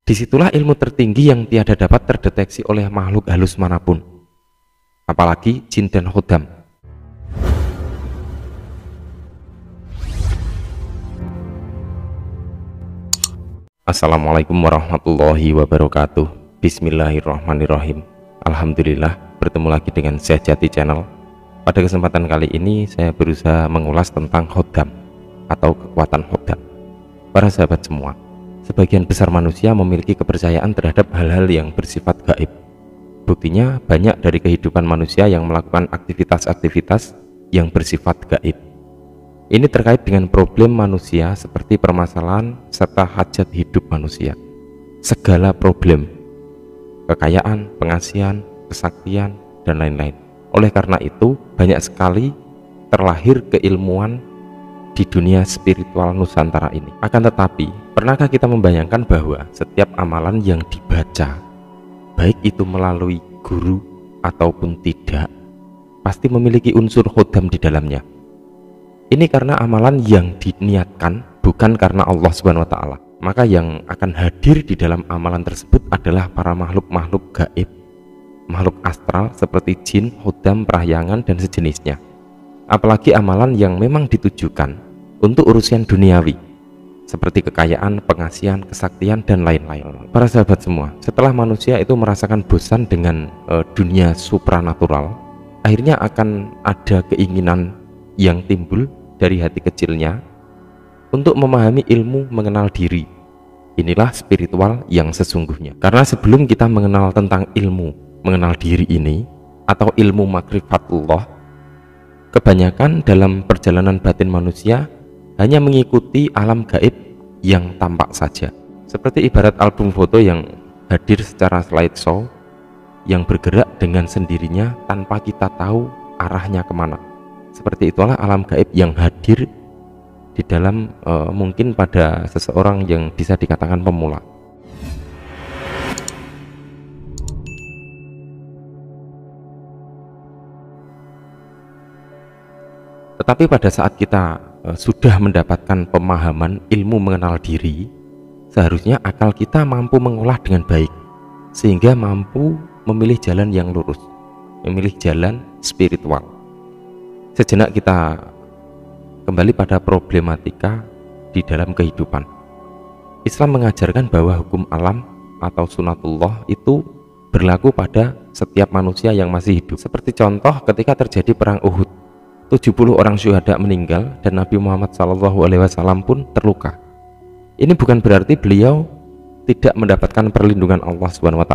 Disitulah ilmu tertinggi yang tiada dapat terdeteksi oleh makhluk halus manapun, apalagi jin dan khodam. Assalamualaikum warahmatullahi wabarakatuh. Bismillahirrahmanirrahim. Alhamdulillah, bertemu lagi dengan Sehjati Channel. Pada kesempatan kali ini saya berusaha mengulas tentang khodam atau kekuatan khodam. Para sahabat semua, sebagian besar manusia memiliki kepercayaan terhadap hal-hal yang bersifat gaib. Buktinya banyak dari kehidupan manusia yang melakukan aktivitas-aktivitas yang bersifat gaib. Ini terkait dengan problem manusia seperti permasalahan serta hajat hidup manusia. Segala problem, kekayaan, pengasihan, kesaktian, dan lain-lain. Oleh karena itu, banyak sekali terlahir keilmuan di dunia spiritual Nusantara ini. Akan tetapi, pernahkah kita membayangkan bahwa setiap amalan yang dibaca, baik itu melalui guru ataupun tidak, pasti memiliki unsur khodam di dalamnya? Ini karena amalan yang diniatkan bukan karena Allah Subhanahu wa Ta'ala. Maka yang akan hadir di dalam amalan tersebut adalah para makhluk-makhluk gaib, makhluk astral seperti jin, khodam, perahyangan, dan sejenisnya. Apalagi amalan yang memang ditujukan untuk urusan duniawi seperti kekayaan, pengasihan, kesaktian, dan lain-lain. Para sahabat semua, setelah manusia itu merasakan bosan dengan dunia supranatural, akhirnya akan ada keinginan yang timbul dari hati kecilnya untuk memahami ilmu mengenal diri. Inilah spiritual yang sesungguhnya. Karena sebelum kita mengenal tentang ilmu mengenal diri ini atau ilmu makrifatullah, kebanyakan dalam perjalanan batin manusia hanya mengikuti alam gaib yang tampak saja, seperti ibarat album foto yang hadir secara slideshow yang bergerak dengan sendirinya tanpa kita tahu arahnya kemana. Seperti itulah alam gaib yang hadir di dalam mungkin pada seseorang yang bisa dikatakan pemula. Tetapi pada saat kita sudah mendapatkan pemahaman ilmu mengenal diri, seharusnya akal kita mampu mengolah dengan baik, sehingga mampu memilih jalan yang lurus, memilih jalan spiritual. Sejenak kita kembali pada problematika di dalam kehidupan. Islam mengajarkan bahwa hukum alam atau sunatullah itu berlaku pada setiap manusia yang masih hidup. Seperti contoh ketika terjadi perang Uhud, 70 orang syuhada meninggal dan Nabi Muhammad SAW pun terluka. Ini bukan berarti beliau tidak mendapatkan perlindungan Allah SWT,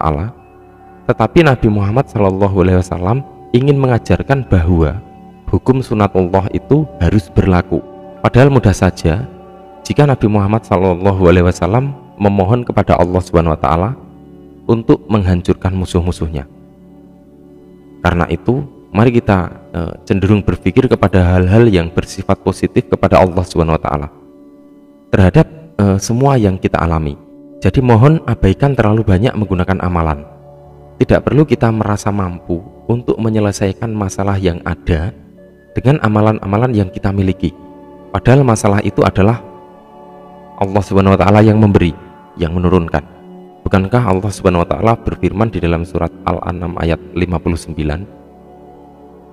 tetapi Nabi Muhammad SAW ingin mengajarkan bahwa hukum sunatullah itu harus berlaku. Padahal mudah saja jika Nabi Muhammad SAW memohon kepada Allah SWT untuk menghancurkan musuh-musuhnya. Karena itu, mari kita cenderung berpikir kepada hal-hal yang bersifat positif kepada Allah SWT terhadap semua yang kita alami. Jadi mohon abaikan terlalu banyak menggunakan amalan. Tidak perlu kita merasa mampu untuk menyelesaikan masalah yang ada dengan amalan-amalan yang kita miliki. Padahal masalah itu adalah Allah SWT yang memberi, yang menurunkan. Bukankah Allah SWT berfirman di dalam surat Al-An'am ayat 59,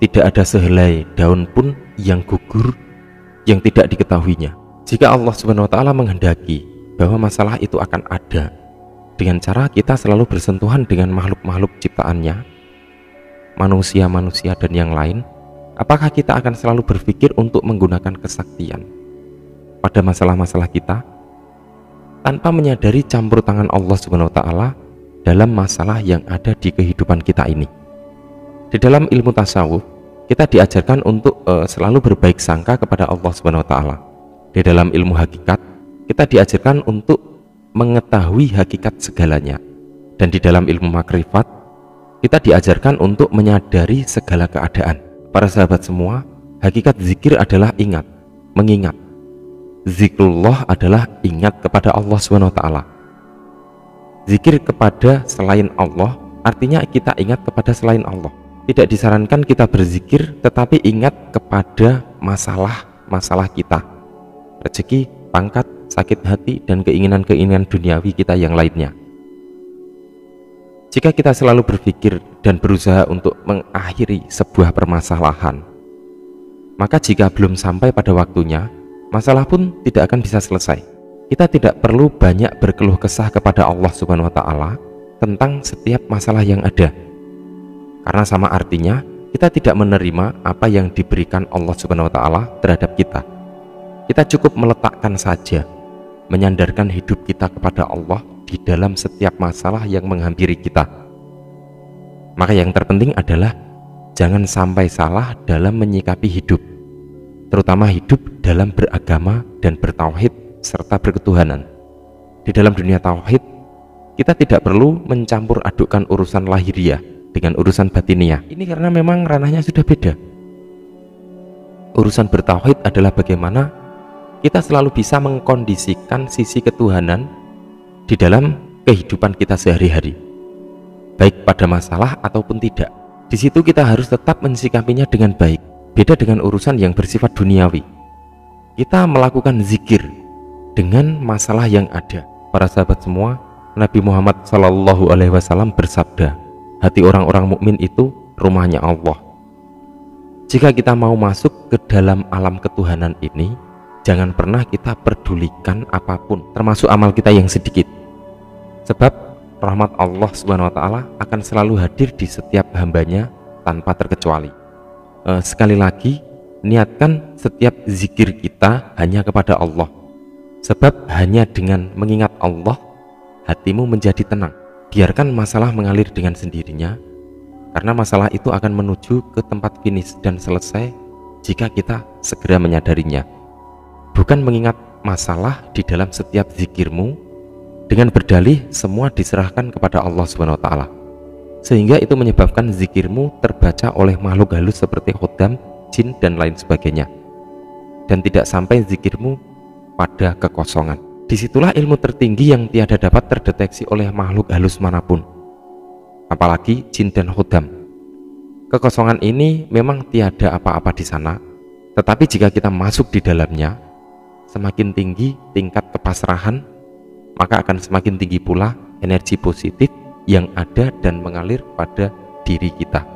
tidak ada sehelai daun pun yang gugur yang tidak diketahuinya. Jika Allah SWT menghendaki bahwa masalah itu akan ada, dengan cara kita selalu bersentuhan dengan makhluk-makhluk ciptaannya, manusia-manusia dan yang lain, apakah kita akan selalu berpikir untuk menggunakan kesaktian pada masalah-masalah kita tanpa menyadari campur tangan Allah SWT dalam masalah yang ada di kehidupan kita ini? Di dalam ilmu tasawuf, kita diajarkan untuk selalu berbaik sangka kepada Allah SWT. Di dalam ilmu hakikat, kita diajarkan untuk mengetahui hakikat segalanya. Dan di dalam ilmu makrifat, kita diajarkan untuk menyadari segala keadaan. Para sahabat semua, hakikat zikir adalah ingat, mengingat. Zikrullah adalah ingat kepada Allah SWT. Zikir kepada selain Allah artinya kita ingat kepada selain Allah. Tidak disarankan kita berzikir tetapi ingat kepada masalah-masalah kita, rezeki, pangkat, sakit hati, dan keinginan-keinginan duniawi kita yang lainnya. Jika kita selalu berpikir dan berusaha untuk mengakhiri sebuah permasalahan, maka jika belum sampai pada waktunya, masalah pun tidak akan bisa selesai. Kita tidak perlu banyak berkeluh kesah kepada Allah Subhanahu wa Ta'ala tentang setiap masalah yang ada, karena sama artinya kita tidak menerima apa yang diberikan Allah Subhanahu wa Ta'ala terhadap kita. Kita cukup meletakkan saja, menyandarkan hidup kita kepada Allah di dalam setiap masalah yang menghampiri kita. Maka yang terpenting adalah jangan sampai salah dalam menyikapi hidup, terutama hidup dalam beragama dan bertauhid serta berketuhanan. Di dalam dunia tauhid, kita tidak perlu mencampur adukkan urusan lahiriah dengan urusan batiniah. Ini karena memang ranahnya sudah beda. Urusan bertauhid adalah bagaimana kita selalu bisa mengkondisikan sisi ketuhanan di dalam kehidupan kita sehari-hari, baik pada masalah ataupun tidak. Di situ kita harus tetap mensikapinya dengan baik. Beda dengan urusan yang bersifat duniawi. Kita melakukan zikir dengan masalah yang ada. Para sahabat semua, Nabi Muhammad SAW bersabda, hati orang-orang mukmin itu rumahnya Allah. Jika kita mau masuk ke dalam alam ketuhanan ini, jangan pernah kita pedulikan apapun, termasuk amal kita yang sedikit. Sebab rahmat Allah Subhanahu wa Ta'ala akan selalu hadir di setiap hambanya tanpa terkecuali. Sekali lagi, niatkan setiap zikir kita hanya kepada Allah. Sebab hanya dengan mengingat Allah, hatimu menjadi tenang. Biarkan masalah mengalir dengan sendirinya, karena masalah itu akan menuju ke tempat finish dan selesai jika kita segera menyadarinya. Bukan mengingat masalah di dalam setiap zikirmu dengan berdalih semua diserahkan kepada Allah Subhanahu wa Ta'ala, sehingga itu menyebabkan zikirmu terbaca oleh makhluk halus seperti khodam, jin dan lain sebagainya, dan tidak sampai zikirmu pada kekosongan. Disitulah ilmu tertinggi yang tiada dapat terdeteksi oleh makhluk halus manapun, apalagi jin dan khodam. Kekosongan ini memang tiada apa-apa di sana, tetapi jika kita masuk di dalamnya, semakin tinggi tingkat kepasrahan, maka akan semakin tinggi pula energi positif yang ada dan mengalir pada diri kita.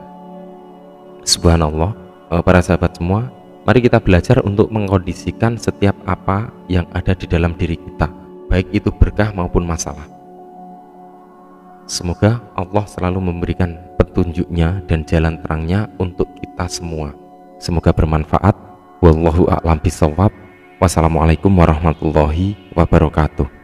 Subhanallah. Para sahabat semua, mari kita belajar untuk mengkondisikan setiap apa yang ada di dalam diri kita, baik itu berkah maupun masalah. Semoga Allah selalu memberikan petunjuknya dan jalan terangnya untuk kita semua. Semoga bermanfaat. Wallahu a'lam bishawab. Wassalamualaikum warahmatullahi wabarakatuh.